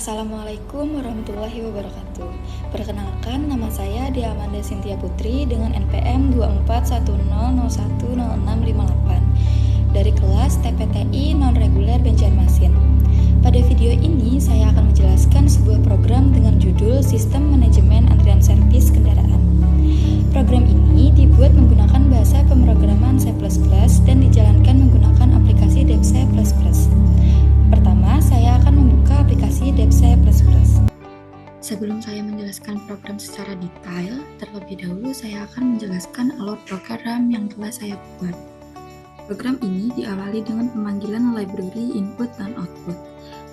Assalamualaikum warahmatullahi wabarakatuh. Perkenalkan, nama saya Dea Amanda Cynthia Putri dengan NPM 2410010658 dari kelas TPTI Non-Reguler Banjarmasin. Pada video ini, saya akan menjelaskan sebuah program dengan judul Sistem Manajemen Antrian Servis Kendaraan. Program ini dibuat menggunakan bahasa pemrograman C++ dan dijalankan menggunakan aplikasi DevC++. Pertama, saya akan membuka aplikasi DevC++. Sebelum saya menjelaskan program secara detail, terlebih dahulu saya akan menjelaskan alur program yang telah saya buat. Program ini diawali dengan pemanggilan library input dan output,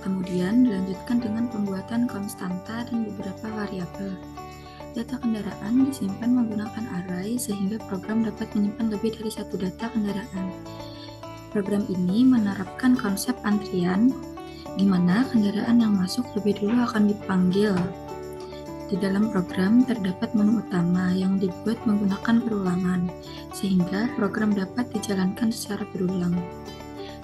kemudian dilanjutkan dengan pembuatan konstanta dan beberapa variabel. Data kendaraan disimpan menggunakan array sehingga program dapat menyimpan lebih dari satu data kendaraan. Program ini menerapkan konsep antrian, di mana kendaraan yang masuk lebih dulu akan dipanggil. Di dalam program terdapat menu utama yang dibuat menggunakan perulangan, sehingga program dapat dijalankan secara berulang.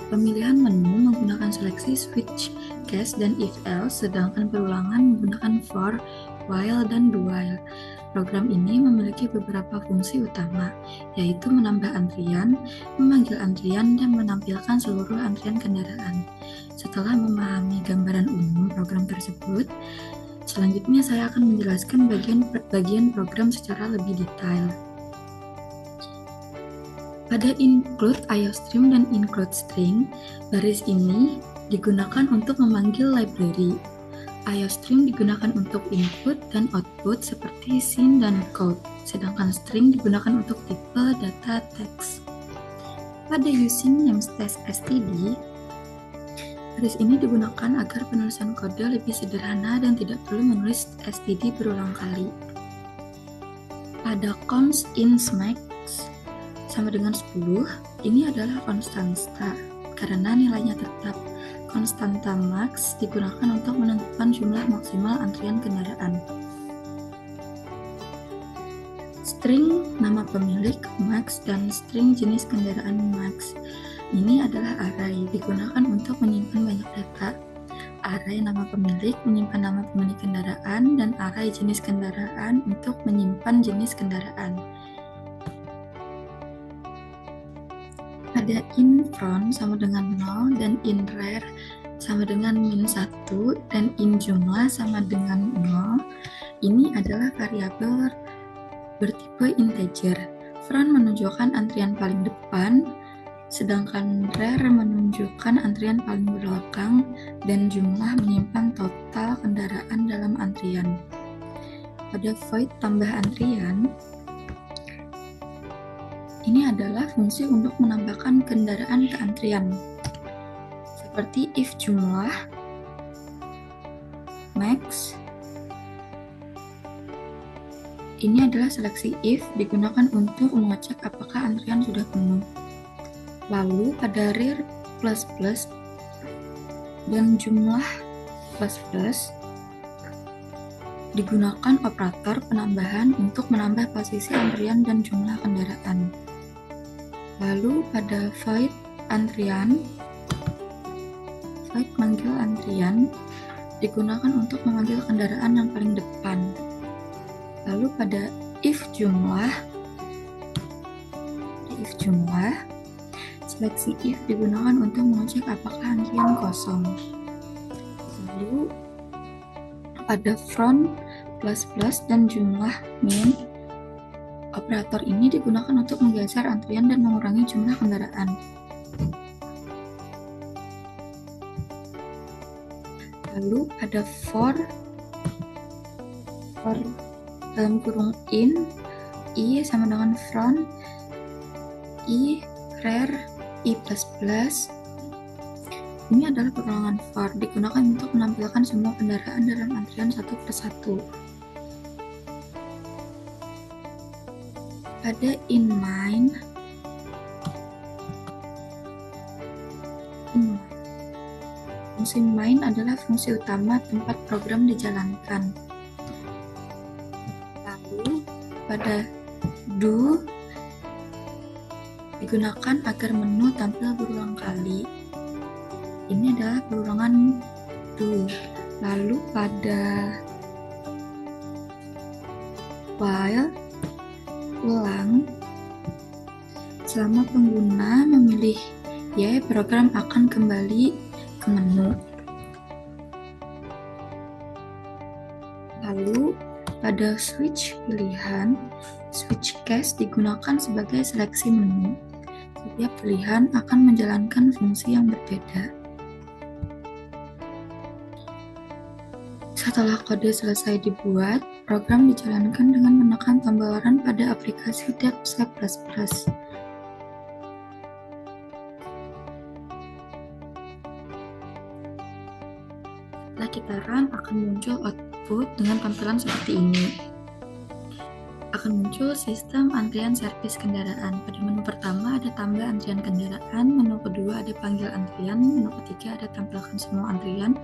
Pemilihan menu menggunakan seleksi switch, case, dan if-else, sedangkan perulangan menggunakan for, while, dan do while. Program ini memiliki beberapa fungsi utama, yaitu menambah antrian, memanggil antrian, dan menampilkan seluruh antrian kendaraan. Setelah memahami gambaran umum program tersebut, selanjutnya saya akan menjelaskan bagian program secara lebih detail. Pada include IOStream dan include string, baris ini digunakan untuk memanggil library. IOStream digunakan untuk input dan output seperti scene dan code, sedangkan string digunakan untuk tipe data teks. Pada using namespace std, baris ini digunakan agar penulisan kode lebih sederhana dan tidak perlu menulis std berulang kali. Pada const int max sama dengan 10, ini adalah konstanta karena nilainya tetap. Konstanta max digunakan untuk menentukan jumlah maksimal antrian kendaraan. String nama pemilik max dan string jenis kendaraan max. Ini adalah array, digunakan untuk menyimpan banyak data. Array nama pemilik menyimpan nama pemilik kendaraan, dan array jenis kendaraan untuk menyimpan jenis kendaraan. Ada in front sama dengan 0 dan in rear sama dengan -1 dan in jumlah sama dengan 0. Ini adalah variabel bertipe integer. Front menunjukkan antrian paling depan, sedangkan rear menunjukkan antrian paling belakang, dan jumlah menyimpan total kendaraan dalam antrian. Pada void tambah antrian, ini adalah fungsi untuk menambahkan kendaraan ke antrian, seperti if jumlah, max. Ini adalah seleksi if digunakan untuk mengecek apakah antrian sudah penuh. Lalu pada rear plus plus dan jumlah plus plus digunakan operator penambahan untuk menambah posisi antrian dan jumlah kendaraan. Lalu pada void antrian, void manggil antrian digunakan untuk memanggil kendaraan yang paling depan. Lalu pada if jumlah, seleksi if digunakan untuk mengecek apakah antrian kosong. Lalu pada front plus plus dan jumlah min, operator ini digunakan untuk menggeser antrian dan mengurangi jumlah kendaraan. Lalu ada for dalam kurung in, i sama dengan front, i rear, i plus plus. Ini adalah perulangan for, digunakan untuk menampilkan semua kendaraan dalam antrian satu persatu. Pada in main, fungsi main adalah fungsi utama tempat program dijalankan. Lalu pada do digunakan agar menu tampil berulang kali. Ini adalah perulangan do. Lalu pada file ulang, selama pengguna memilih Y, program akan kembali ke menu. Lalu pada switch pilihan, switch case digunakan sebagai seleksi menu. Setiap pilihan akan menjalankan fungsi yang berbeda. Setelah kode selesai dibuat, program dijalankan dengan menekan tombol run pada aplikasi Dev C++. Setelah kita run, akan muncul output dengan tampilan seperti ini. Akan muncul sistem antrian servis kendaraan. Pada menu pertama ada tambah antrian kendaraan, menu kedua ada panggil antrian, menu ketiga ada tampilkan semua antrian,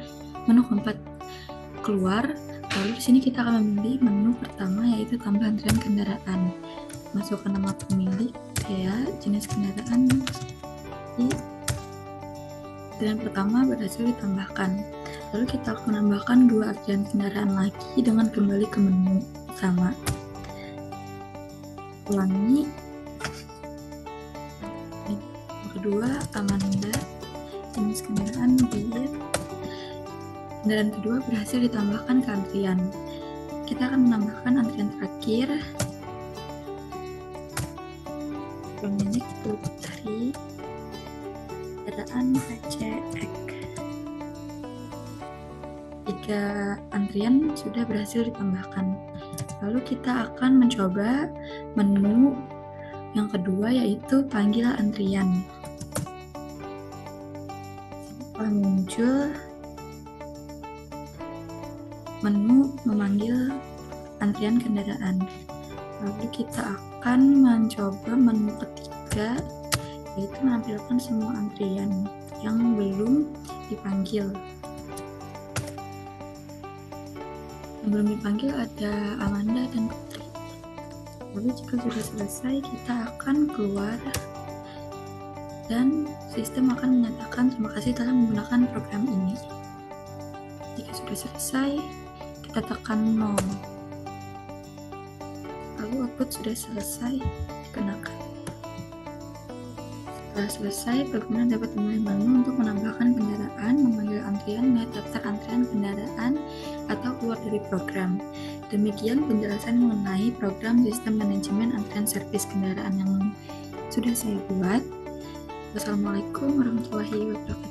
menu keempat keluar. Lalu di sini kita akan memilih menu pertama, yaitu tambah antrian kendaraan. Masukkan nama pemilik, jenis kendaraan. Antrian pertama berhasil ditambahkan. Lalu kita akan menambahkan 2 antrian kendaraan lagi dengan kembali ke menu utama. Ulangi. Yang kedua, Amanda, jenis kendaraan mobil. Kendaraan kedua berhasil ditambahkan ke antrian. Kita akan menambahkan antrian terakhir. Pemilik Putri, kendaraan PCX. 3 antrian sudah berhasil ditambahkan. Lalu kita akan mencoba menu yang kedua, yaitu panggil antrian. Setelah muncul menu memanggil antrian kendaraan. Lalu kita akan mencoba menu ketiga, yaitu menampilkan semua antrian yang belum dipanggil. Yang belum dipanggil ada Amanda dan Putri. Lalu jika sudah selesai, kita akan keluar dan sistem akan menyatakan terima kasih telah menggunakan program ini. Jika sudah selesai, kita tekan 0. Lalu output sudah selesai dikenakan. Setelah selesai, pengguna dapat memilih menu untuk menambahkan kendaraan, memanggil antrian, melihat daftar antrian kendaraan, atau keluar dari program. Demikian penjelasan mengenai program sistem manajemen antrian servis kendaraan yang sudah saya buat. Wassalamualaikum warahmatullahi wabarakatuh.